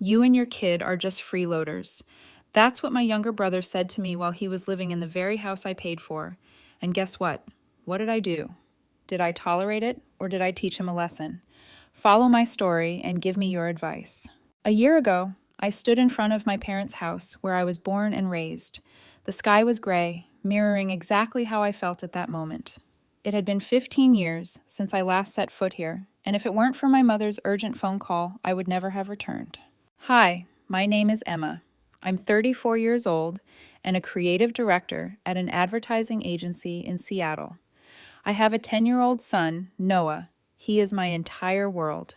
You and your kid are just freeloaders. That's what my younger brother said to me while he was living in the very house I paid for. And guess what? What did I do? Did I tolerate it, or did I teach him a lesson? Follow my story and give me your advice. A year ago, I stood in front of my parents' house where I was born and raised. The sky was gray, mirroring exactly how I felt at that moment. It had been 15 years since I last set foot here, and if it weren't for my mother's urgent phone call, I would never have returned. Hi, my name is Emma. I'm 34 years old and a creative director at an advertising agency in Seattle. I have a 10-year-old son, Noah. He is my entire world.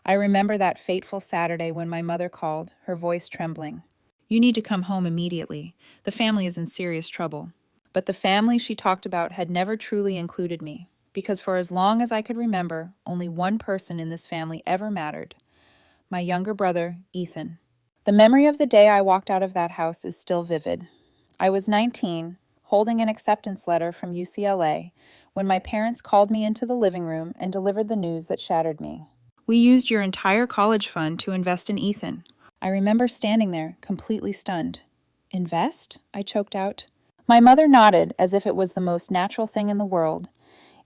I remember that fateful Saturday when my mother called, her voice trembling. You need to come home immediately. The family is in serious trouble. But the family she talked about had never truly included me, because for as long as I could remember, only one person in this family ever mattered. My younger brother, Ethan. The memory of the day I walked out of that house is still vivid. I was 19, holding an acceptance letter from UCLA, when my parents called me into the living room and delivered the news that shattered me. We used your entire college fund to invest in Ethan. I remember standing there, completely stunned. Invest? I choked out. My mother nodded as if it was the most natural thing in the world.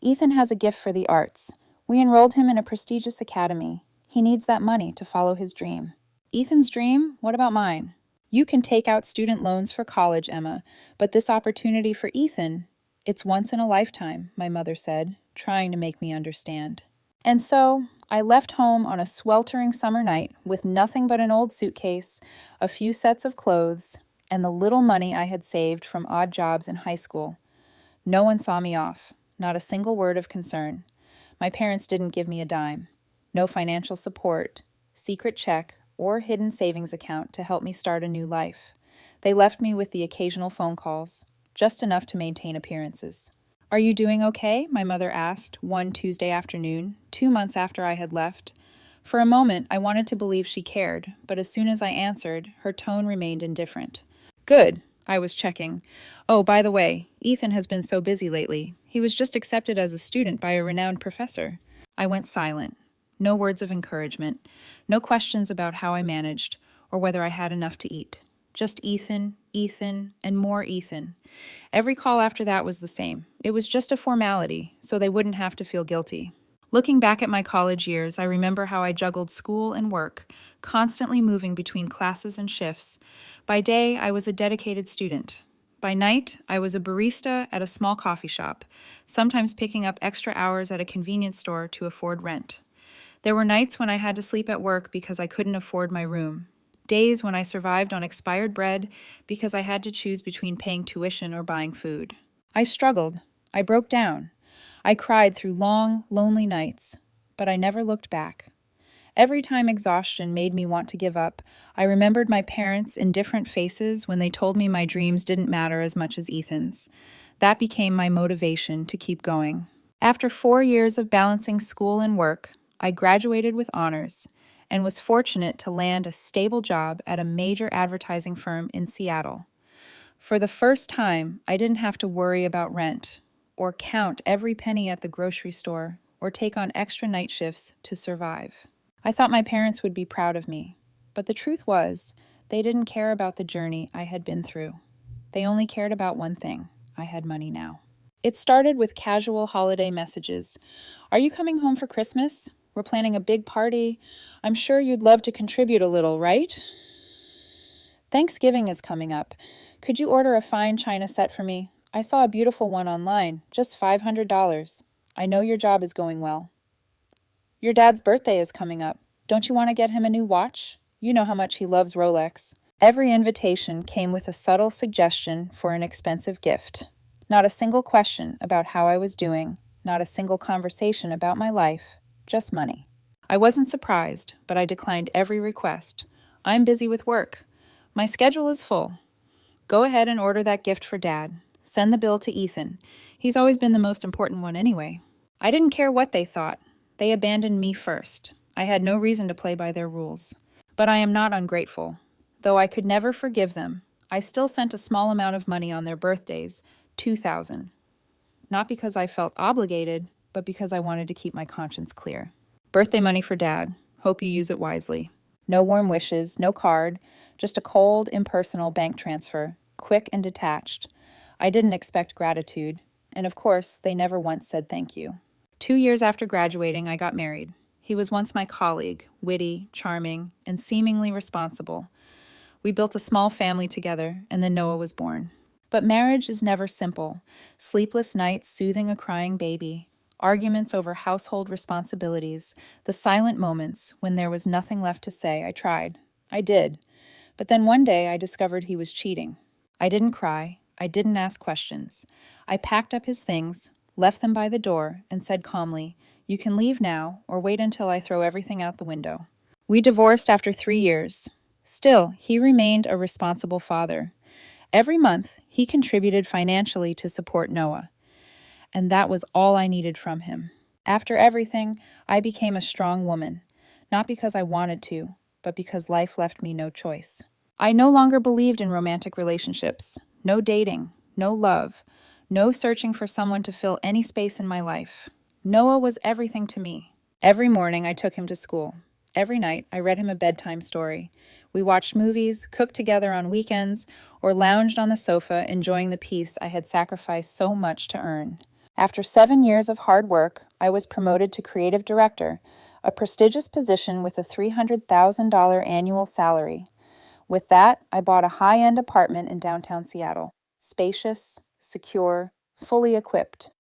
Ethan has a gift for the arts. We enrolled him in a prestigious academy. He needs that money to follow his dream. Ethan's dream? What about mine? You can take out student loans for college, Emma, but this opportunity for Ethan, it's once in a lifetime, my mother said, trying to make me understand. And so, I left home on a sweltering summer night with nothing but an old suitcase, a few sets of clothes, and the little money I had saved from odd jobs in high school. No one saw me off, not a single word of concern. My parents didn't give me a dime. No financial support, secret check, or hidden savings account to help me start a new life. They left me with the occasional phone calls, just enough to maintain appearances. Are you doing okay? My mother asked one Tuesday afternoon, 2 months after I had left. For a moment, I wanted to believe she cared, but as soon as I answered, her tone remained indifferent. Good, I was checking. Oh, by the way, Ethan has been so busy lately. He was just accepted as a student by a renowned professor. I went silent. No words of encouragement. No questions about how I managed, or whether I had enough to eat. Just Ethan, Ethan, and more Ethan. Every call after that was the same. It was just a formality, so they wouldn't have to feel guilty. Looking back at my college years, I remember how I juggled school and work, constantly moving between classes and shifts. By day, I was a dedicated student. By night, I was a barista at a small coffee shop, sometimes picking up extra hours at a convenience store to afford rent. There were nights when I had to sleep at work because I couldn't afford my room. Days when I survived on expired bread because I had to choose between paying tuition or buying food. I struggled. I broke down. I cried through long, lonely nights, but I never looked back. Every time exhaustion made me want to give up, I remembered my parents' indifferent faces when they told me my dreams didn't matter as much as Ethan's. That became my motivation to keep going. After 4 years of balancing school and work, I graduated with honors and was fortunate to land a stable job at a major advertising firm in Seattle. For the first time, I didn't have to worry about rent, or count every penny at the grocery store, or take on extra night shifts to survive. I thought my parents would be proud of me, but the truth was, they didn't care about the journey I had been through. They only cared about one thing: I had money now. It started with casual holiday messages. Are you coming home for Christmas? We're planning a big party. I'm sure you'd love to contribute a little, right? Thanksgiving is coming up. Could you order a fine china set for me? I saw a beautiful one online, just $500. I know your job is going well. Your dad's birthday is coming up. Don't you want to get him a new watch? You know how much he loves Rolex. Every invitation came with a subtle suggestion for an expensive gift. Not a single question about how I was doing, not a single conversation about my life. Just money. I wasn't surprised, but I declined every request. I'm busy with work. My schedule is full. Go ahead and order that gift for Dad. Send the bill to Ethan. He's always been the most important one anyway. I didn't care what they thought. They abandoned me first. I had no reason to play by their rules. But I am not ungrateful. Though I could never forgive them, I still sent a small amount of money on their birthdays, $2,000. Not because I felt obligated, but because I wanted to keep my conscience clear. Birthday money for Dad. Hope you use it wisely. No warm wishes, no card, just a cold, impersonal bank transfer, quick and detached. I didn't expect gratitude, and of course, they never once said thank you. 2 years after graduating, I got married. He was once my colleague, witty, charming, and seemingly responsible. We built a small family together, and then Noah was born. But marriage is never simple. Sleepless nights soothing a crying baby, arguments over household responsibilities, the silent moments when there was nothing left to say. I tried. I did. But then one day I discovered he was cheating. I didn't cry. I didn't ask questions. I packed up his things, left them by the door, and said calmly, "You can leave now, or wait until I throw everything out the window." We divorced after 3 years. Still, he remained a responsible father. Every month, he contributed financially to support Noah, and that was all I needed from him. After everything, I became a strong woman, not because I wanted to, but because life left me no choice. I no longer believed in romantic relationships, no dating, no love, no searching for someone to fill any space in my life. Noah was everything to me. Every morning, I took him to school. Every night, I read him a bedtime story. We watched movies, cooked together on weekends, or lounged on the sofa enjoying the peace I had sacrificed so much to earn. After 7 years of hard work, I was promoted to creative director, a prestigious position with a $300,000 annual salary. With that, I bought a high-end apartment in downtown Seattle. Spacious, secure, fully equipped.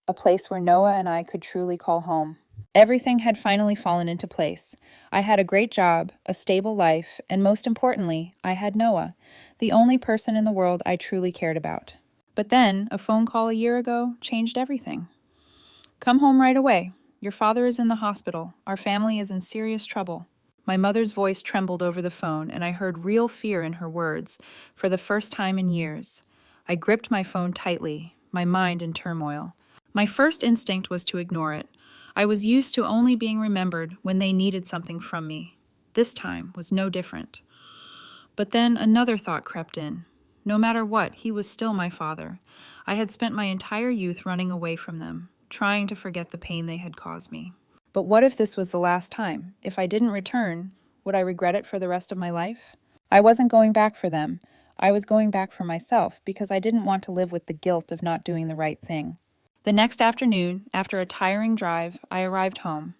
A place where Noah and I could truly call home. Everything had finally fallen into place. I had a great job, a stable life, and most importantly, I had Noah, the only person in the world I truly cared about. But then, a phone call a year ago changed everything. "Come home right away. Your father is in the hospital. Our family is in serious trouble." My mother's voice trembled over the phone, and I heard real fear in her words for the first time in years. I gripped my phone tightly, my mind in turmoil. My first instinct was to ignore it. I was used to only being remembered when they needed something from me. This time was no different. But then another thought crept in. No matter what, he was still my father. I had spent my entire youth running away from them, trying to forget the pain they had caused me. But what if this was the last time? If I didn't return, would I regret it for the rest of my life? I wasn't going back for them. I was going back for myself because I didn't want to live with the guilt of not doing the right thing. The next afternoon, after a tiring drive, I arrived home.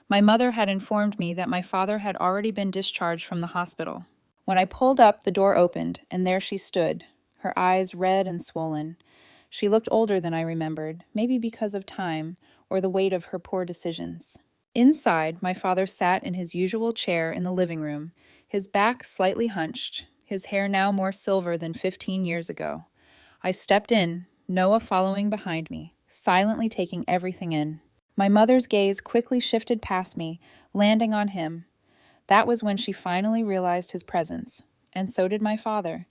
My mother had informed me that my father had already been discharged from the hospital. When I pulled up, the door opened, and there she stood, her eyes red and swollen. She looked older than I remembered, maybe because of time or the weight of her poor decisions. Inside, my father sat in his usual chair in the living room, his back slightly hunched, his hair now more silver than 15 years ago. I stepped in, Noah following behind me, silently taking everything in. My mother's gaze quickly shifted past me, landing on him. That was when she finally realized his presence, and so did my father.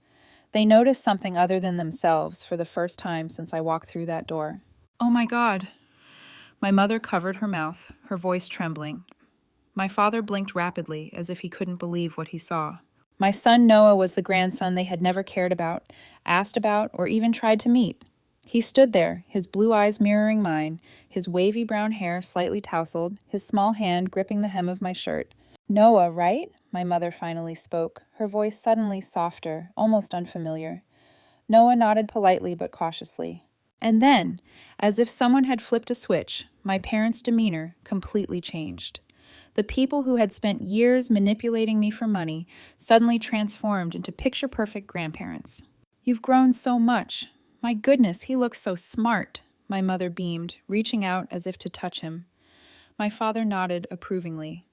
They noticed something other than themselves for the first time since I walked through that door. "Oh my God." My mother covered her mouth, her voice trembling. My father blinked rapidly, as if he couldn't believe what he saw. My son Noah was the grandson they had never cared about, asked about, or even tried to meet. He stood there, his blue eyes mirroring mine, his wavy brown hair slightly tousled, his small hand gripping the hem of my shirt. "Noah, right?" My mother finally spoke, her voice suddenly softer, almost unfamiliar. Noah nodded politely but cautiously. And then, as if someone had flipped a switch, my parents' demeanor completely changed. The people who had spent years manipulating me for money suddenly transformed into picture-perfect grandparents. "You've grown so much. My goodness, he looks so smart," my mother beamed, reaching out as if to touch him. My father nodded approvingly.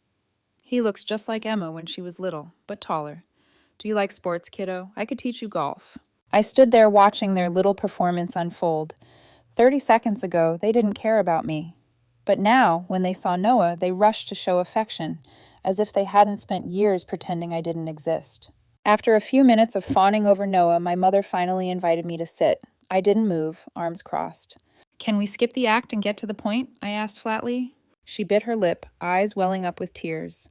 "He looks just like Emma when she was little, but taller. Do you like sports, kiddo? I could teach you golf." I stood there watching their little performance unfold. 30 seconds ago, they didn't care about me. But now, when they saw Noah, they rushed to show affection, as if they hadn't spent years pretending I didn't exist. After a few minutes of fawning over Noah, my mother finally invited me to sit. I didn't move, arms crossed. "Can we skip the act and get to the point?" I asked flatly. She bit her lip, eyes welling up with tears.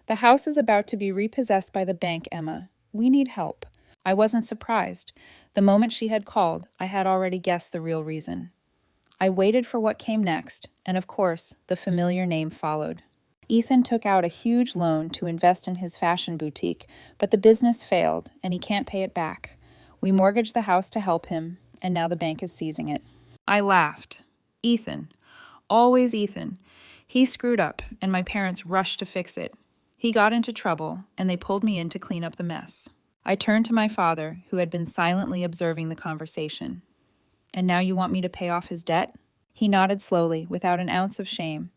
"The house is about to be repossessed by the bank, Emma. We need help." I wasn't surprised. The moment she had called, I had already guessed the real reason. I waited for what came next, and of course, the familiar name followed. Ethan took out a huge loan to invest in his fashion boutique, but the business failed, and he can't pay it back. We mortgaged the house to help him, and now the bank is seizing it. I laughed. Ethan. Always Ethan. He screwed up, and my parents rushed to fix it. He got into trouble, and they pulled me in to clean up the mess. I turned to my father, who had been silently observing the conversation. And now you want me to pay off his debt? He nodded slowly, without an ounce of shame.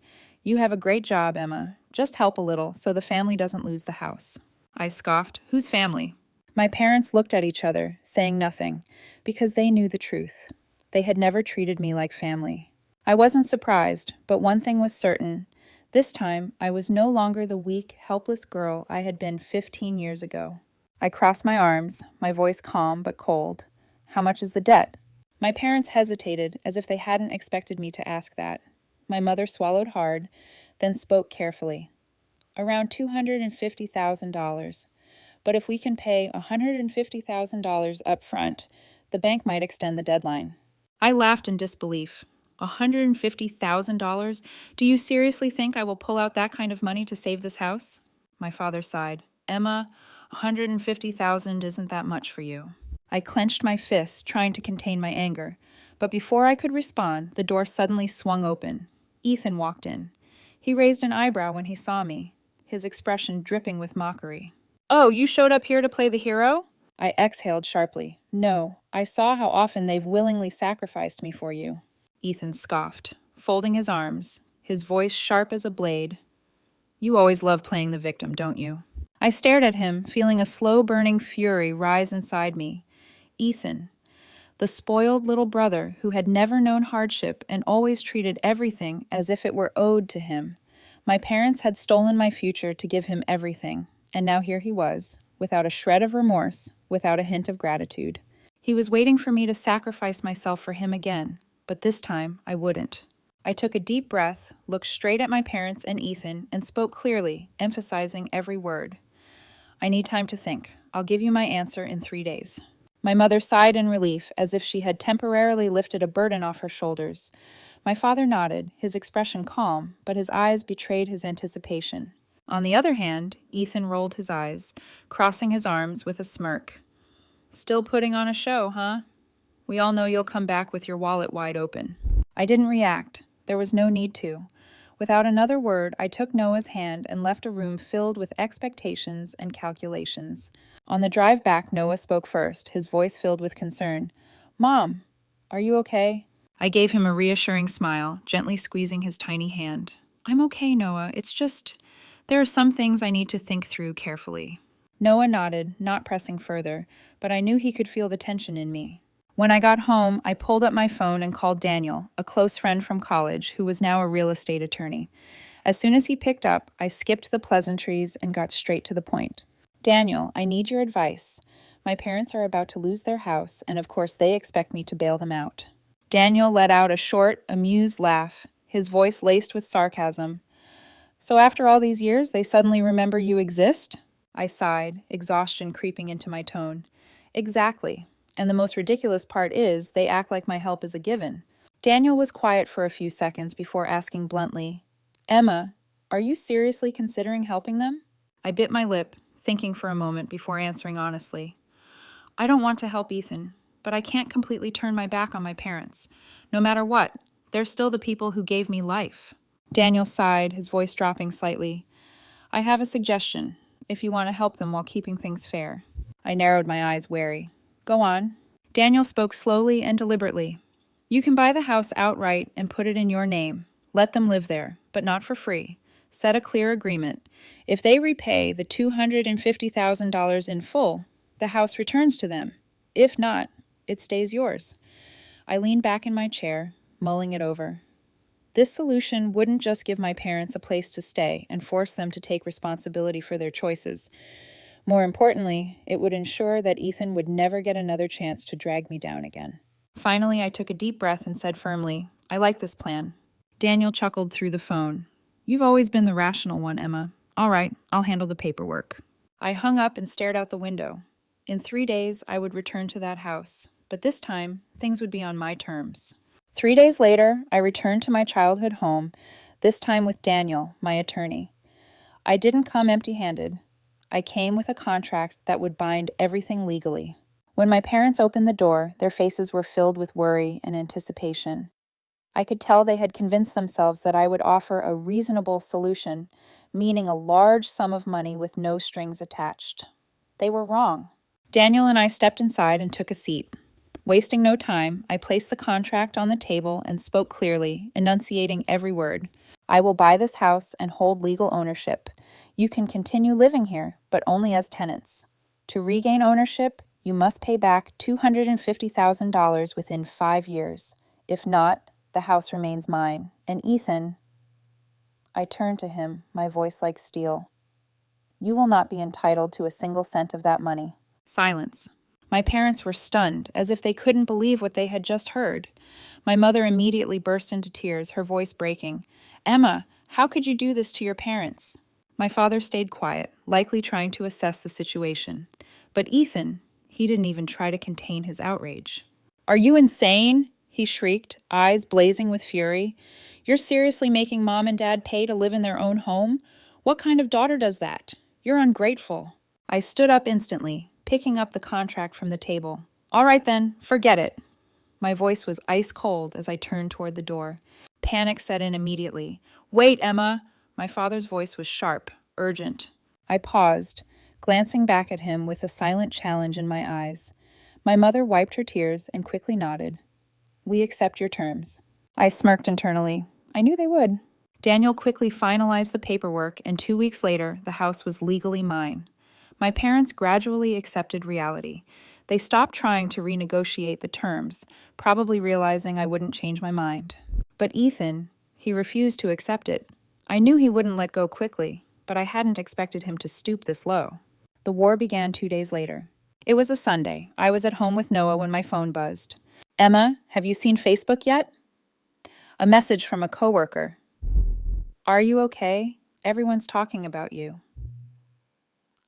You have a great job, Emma. Just help a little, so the family doesn't lose the house. I scoffed. Whose family? My parents looked at each other, saying nothing, because they knew the truth. They had never treated me like family. I wasn't surprised, but one thing was certain. This time, I was no longer the weak, helpless girl I had been 15 years ago. I crossed my arms, my voice calm but cold. How much is the debt? My parents hesitated, as if they hadn't expected me to ask that. My mother swallowed hard, then spoke carefully. Around $250,000. But if we can pay $150,000 up front, the bank might extend the deadline. I laughed in disbelief. $150,000? Do you seriously think I will pull out that kind of money to save this house? My father sighed. Emma, $150,000 isn't that much for you. I clenched my fists, trying to contain my anger. But before I could respond, the door suddenly swung open. Ethan walked in. He raised an eyebrow when he saw me, his expression dripping with mockery. Oh, you showed up here to play the hero? I exhaled sharply. No, I saw how often they've willingly sacrificed me for you. Ethan scoffed, folding his arms, his voice sharp as a blade. You always love playing the victim, don't you? I stared at him, feeling a slow-burning fury rise inside me. Ethan, the spoiled little brother who had never known hardship and always treated everything as if it were owed to him. My parents had stolen my future to give him everything, and now here he was, without a shred of remorse, without a hint of gratitude. He was waiting for me to sacrifice myself for him again, but this time I wouldn't. I took a deep breath, looked straight at my parents and Ethan, and spoke clearly, emphasizing every word. I need time to think. I'll give you my answer in 3 days. My mother sighed in relief, as if she had temporarily lifted a burden off her shoulders. My father nodded, his expression calm, but his eyes betrayed his anticipation. On the other hand, Ethan rolled his eyes, crossing his arms with a smirk. Still putting on a show, huh? We all know you'll come back with your wallet wide open. I didn't react. There was no need to. Without another word, I took Noah's hand and left a room filled with expectations and calculations. On the drive back, Noah spoke first, his voice filled with concern. Mom, are you okay? I gave him a reassuring smile, gently squeezing his tiny hand. I'm okay, Noah. It's just, there are some things I need to think through carefully. Noah nodded, not pressing further, but I knew he could feel the tension in me. When I got home, I pulled up my phone and called Daniel, a close friend from college who was now a real estate attorney. As soon as he picked up, I skipped the pleasantries and got straight to the point. Daniel, I need your advice. My parents are about to lose their house, and of course they expect me to bail them out. Daniel let out a short, amused laugh, his voice laced with sarcasm. So after all these years, they suddenly remember you exist? I sighed, exhaustion creeping into my tone. Exactly. And the most ridiculous part is, they act like my help is a given. Daniel was quiet for a few seconds before asking bluntly, Emma, are you seriously considering helping them? I bit my lip, thinking for a moment before answering honestly. I don't want to help Ethan, but I can't completely turn my back on my parents. No matter what, they're still the people who gave me life. Daniel sighed, his voice dropping slightly. I have a suggestion, if you want to help them while keeping things fair. I narrowed my eyes, wary. Go on. Daniel spoke slowly and deliberately. You can buy the house outright and put it in your name. Let them live there, but not for free. Set a clear agreement. If they repay the $250,000 in full, the house returns to them. If not, it stays yours. I leaned back in my chair, mulling it over. This solution wouldn't just give my parents a place to stay and force them to take responsibility for their choices. More importantly, it would ensure that Ethan would never get another chance to drag me down again. Finally, I took a deep breath and said firmly, I like this plan. Daniel chuckled through the phone. You've always been the rational one, Emma. All right, I'll handle the paperwork. I hung up and stared out the window. In 3 days, I would return to that house, but this time, things would be on my terms. 3 days later, I returned to my childhood home, this time with Daniel, my attorney. I didn't come empty-handed. I came with a contract that would bind everything legally. When my parents opened the door, their faces were filled with worry and anticipation. I could tell they had convinced themselves that I would offer a reasonable solution, meaning a large sum of money with no strings attached. They were wrong. Daniel and I stepped inside and took a seat. Wasting no time, I placed the contract on the table and spoke clearly, enunciating every word. I will buy this house and hold legal ownership. You can continue living here, but only as tenants. To regain ownership, you must pay back $250,000 within 5 years. If not, the house remains mine. And Ethan, I turned to him, my voice like steel. You will not be entitled to a single cent of that money. Silence. My parents were stunned, as if they couldn't believe what they had just heard. My mother immediately burst into tears, her voice breaking. Emma, how could you do this to your parents? My father stayed quiet, likely trying to assess the situation. But Ethan, he didn't even try to contain his outrage. Are you insane? He shrieked, eyes blazing with fury. You're seriously making Mom and Dad pay to live in their own home? What kind of daughter does that? You're ungrateful. I stood up instantly, picking up the contract from the table. All right then, forget it. My voice was ice cold as I turned toward the door. Panic set in immediately. Wait, Emma! My father's voice was sharp, urgent. I paused, glancing back at him with a silent challenge in my eyes. My mother wiped her tears and quickly nodded. We accept your terms. I smirked internally. I knew they would. Daniel quickly finalized the paperwork, and 2 weeks later, the house was legally mine. My parents gradually accepted reality. They stopped trying to renegotiate the terms, probably realizing I wouldn't change my mind. But Ethan, he refused to accept it. I knew he wouldn't let go quickly, but I hadn't expected him to stoop this low. The war began 2 days later. It was a Sunday. I was at home with Noah when my phone buzzed. Emma, have you seen Facebook yet? A message from a coworker. Are you okay? Everyone's talking about you.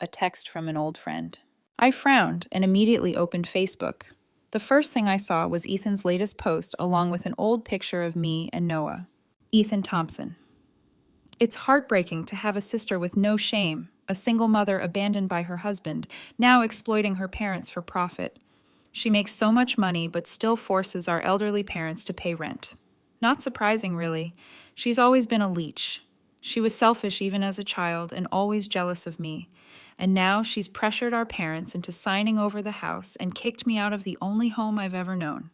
A text from an old friend. I frowned and immediately opened Facebook. The first thing I saw was Ethan's latest post along with an old picture of me and Noah. Ethan Thompson. It's heartbreaking to have a sister with no shame, a single mother abandoned by her husband, now exploiting her parents for profit. She makes so much money but still forces our elderly parents to pay rent. Not surprising, really. She's always been a leech. She was selfish even as a child and always jealous of me. And now she's pressured our parents into signing over the house and kicked me out of the only home I've ever known.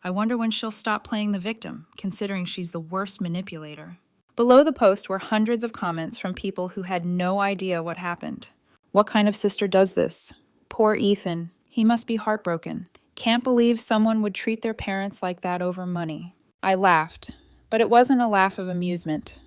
I wonder when she'll stop playing the victim, considering she's the worst manipulator. Below the post were hundreds of comments from people who had no idea what happened. What kind of sister does this? Poor Ethan. He must be heartbroken. Can't believe someone would treat their parents like that over money. I laughed, but it wasn't a laugh of amusement.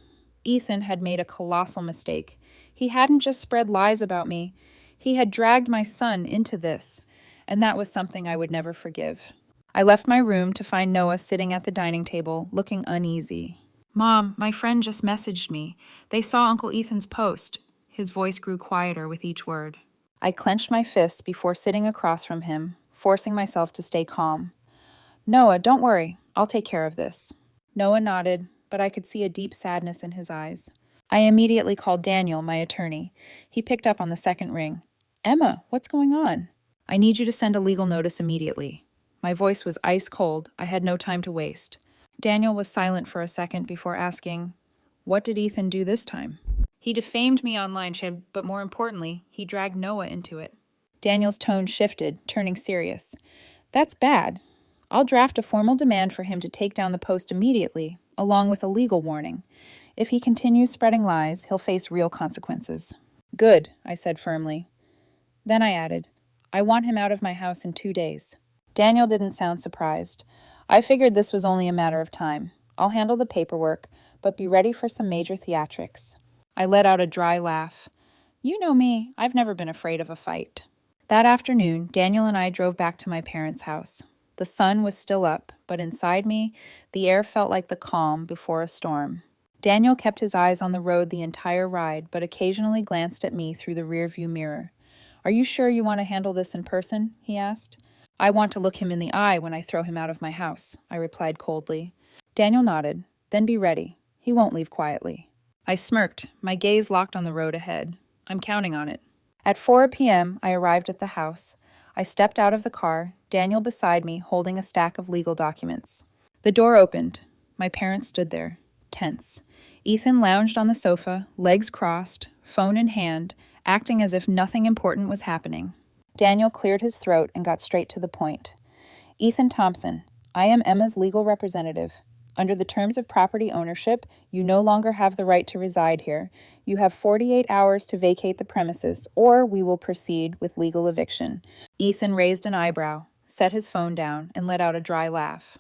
Ethan had made a colossal mistake. He hadn't just spread lies about me. He had dragged my son into this, and that was something I would never forgive. I left my room to find Noah sitting at the dining table, looking uneasy. Mom, my friend just messaged me. They saw Uncle Ethan's post. His voice grew quieter with each word. I clenched my fists before sitting across from him, forcing myself to stay calm. Noah, don't worry. I'll take care of this. Noah nodded, but I could see a deep sadness in his eyes. I immediately called Daniel, my attorney. He picked up on the second ring. Emma, what's going on? I need you to send a legal notice immediately. My voice was ice cold. I had no time to waste. Daniel was silent for a second before asking, what did Ethan do this time? He defamed me online, but more importantly, he dragged Noah into it. Daniel's tone shifted, turning serious. That's bad. I'll draft a formal demand for him to take down the post immediately, along with a legal warning. If he continues spreading lies, he'll face real consequences. Good, I said firmly. Then I added, I want him out of my house in 2 days. Daniel didn't sound surprised. I figured this was only a matter of time. I'll handle the paperwork, but be ready for some major theatrics. I let out a dry laugh. You know me, I've never been afraid of a fight. That afternoon, Daniel and I drove back to my parents' house. The sun was still up, but inside me, the air felt like the calm before a storm. Daniel kept his eyes on the road the entire ride, but occasionally glanced at me through the rearview mirror. Are you sure you want to handle this in person? He asked. I want to look him in the eye when I throw him out of my house, I replied coldly. Daniel nodded. Then be ready. He won't leave quietly. I smirked, my gaze locked on the road ahead. I'm counting on it. At 4 p.m., I arrived at the house. I stepped out of the car, Daniel beside me holding a stack of legal documents. The door opened. My parents stood there, tense. Ethan lounged on the sofa, legs crossed, phone in hand, acting as if nothing important was happening. Daniel cleared his throat and got straight to the point. Ethan Thompson, I am Emma's legal representative. Under the terms of property ownership, you no longer have the right to reside here. You have 48 hours to vacate the premises, or we will proceed with legal eviction. Ethan raised an eyebrow, set his phone down, and let out a dry laugh.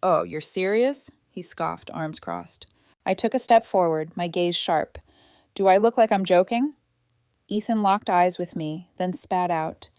Oh, you're serious? He scoffed, arms crossed. I took a step forward, my gaze sharp. Do I look like I'm joking? Ethan locked eyes with me, then spat out.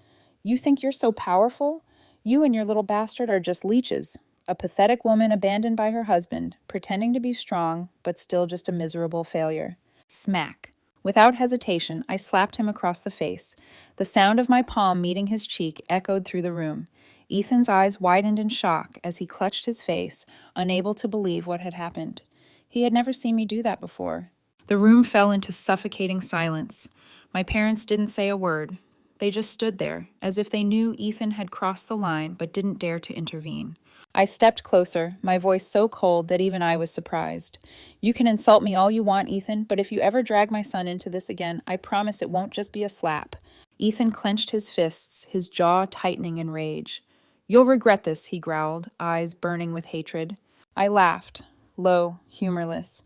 You think you're so powerful? You and your little bastard are just leeches. A pathetic woman abandoned by her husband, pretending to be strong, but still just a miserable failure. Smack. Without hesitation, I slapped him across the face. The sound of my palm meeting his cheek echoed through the room. Ethan's eyes widened in shock as he clutched his face, unable to believe what had happened. He had never seen me do that before. The room fell into suffocating silence. My parents didn't say a word. They just stood there, as if they knew Ethan had crossed the line but didn't dare to intervene. I stepped closer, my voice so cold that even I was surprised. You can insult me all you want, Ethan, but if you ever drag my son into this again, I promise it won't just be a slap. Ethan clenched his fists, his jaw tightening in rage. You'll regret this, he growled, eyes burning with hatred. I laughed, low, humorless.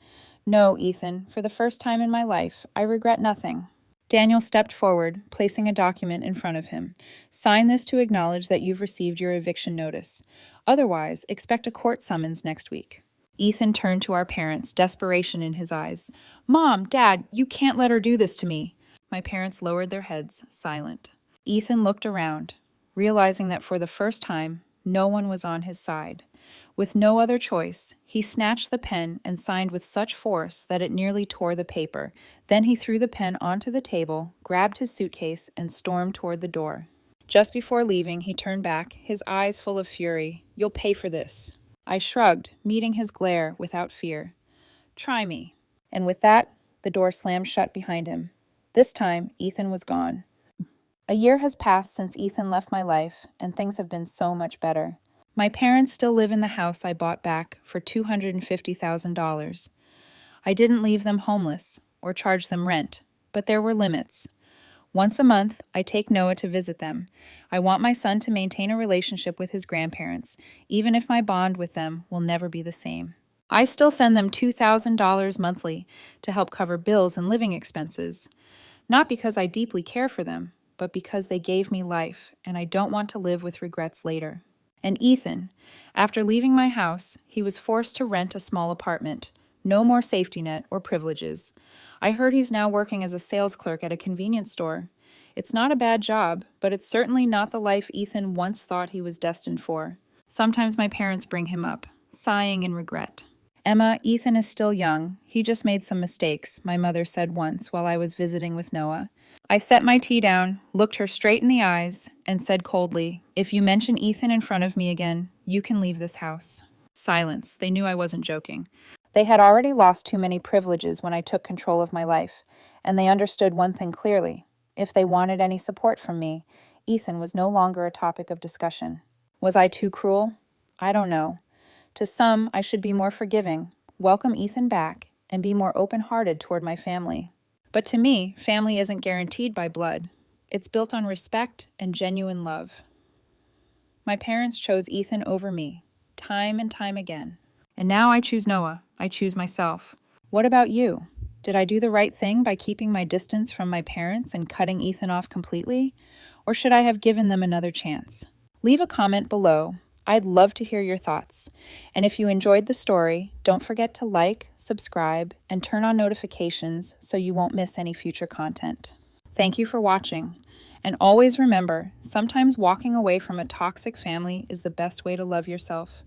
No, Ethan, for the first time in my life, I regret nothing. Daniel stepped forward, placing a document in front of him. Sign this to acknowledge that you've received your eviction notice. Otherwise, expect a court summons next week. Ethan turned to our parents, desperation in his eyes. Mom, Dad, you can't let her do this to me. My parents lowered their heads, silent. Ethan looked around, realizing that for the first time, no one was on his side. With no other choice, he snatched the pen and signed with such force that it nearly tore the paper. Then he threw the pen onto the table, grabbed his suitcase, and stormed toward the door. Just before leaving, he turned back, his eyes full of fury. You'll pay for this. I shrugged, meeting his glare without fear. Try me. And with that, the door slammed shut behind him. This time, Ethan was gone. A year has passed since Ethan left my life, and things have been so much better. My parents still live in the house I bought back for $250,000. I didn't leave them homeless or charge them rent, but there were limits. Once a month, I take Noah to visit them. I want my son to maintain a relationship with his grandparents, even if my bond with them will never be the same. I still send them $2,000 monthly to help cover bills and living expenses. Not because I deeply care for them, but because they gave me life, and I don't want to live with regrets later. And Ethan, after leaving my house, he was forced to rent a small apartment. No more safety net or privileges. I heard he's now working as a sales clerk at a convenience store. It's not a bad job, but it's certainly not the life Ethan once thought he was destined for. Sometimes my parents bring him up, sighing in regret. Emma, Ethan is still young. He just made some mistakes, my mother said once while I was visiting with Noah. I set my tea down, looked her straight in the eyes, and said coldly, if you mention Ethan in front of me again, you can leave this house. Silence. They knew I wasn't joking. They had already lost too many privileges when I took control of my life, and they understood one thing clearly. If they wanted any support from me, Ethan was no longer a topic of discussion. Was I too cruel? I don't know. To some, I should be more forgiving, welcome Ethan back, and be more open-hearted toward my family. But to me, family isn't guaranteed by blood. It's built on respect and genuine love. My parents chose Ethan over me, time and time again. And now I choose Noah. I choose myself. What about you? Did I do the right thing by keeping my distance from my parents and cutting Ethan off completely? Or should I have given them another chance? Leave a comment below. I'd love to hear your thoughts. And if you enjoyed the story, don't forget to like, subscribe, and turn on notifications so you won't miss any future content. Thank you for watching. And always remember, sometimes walking away from a toxic family is the best way to love yourself.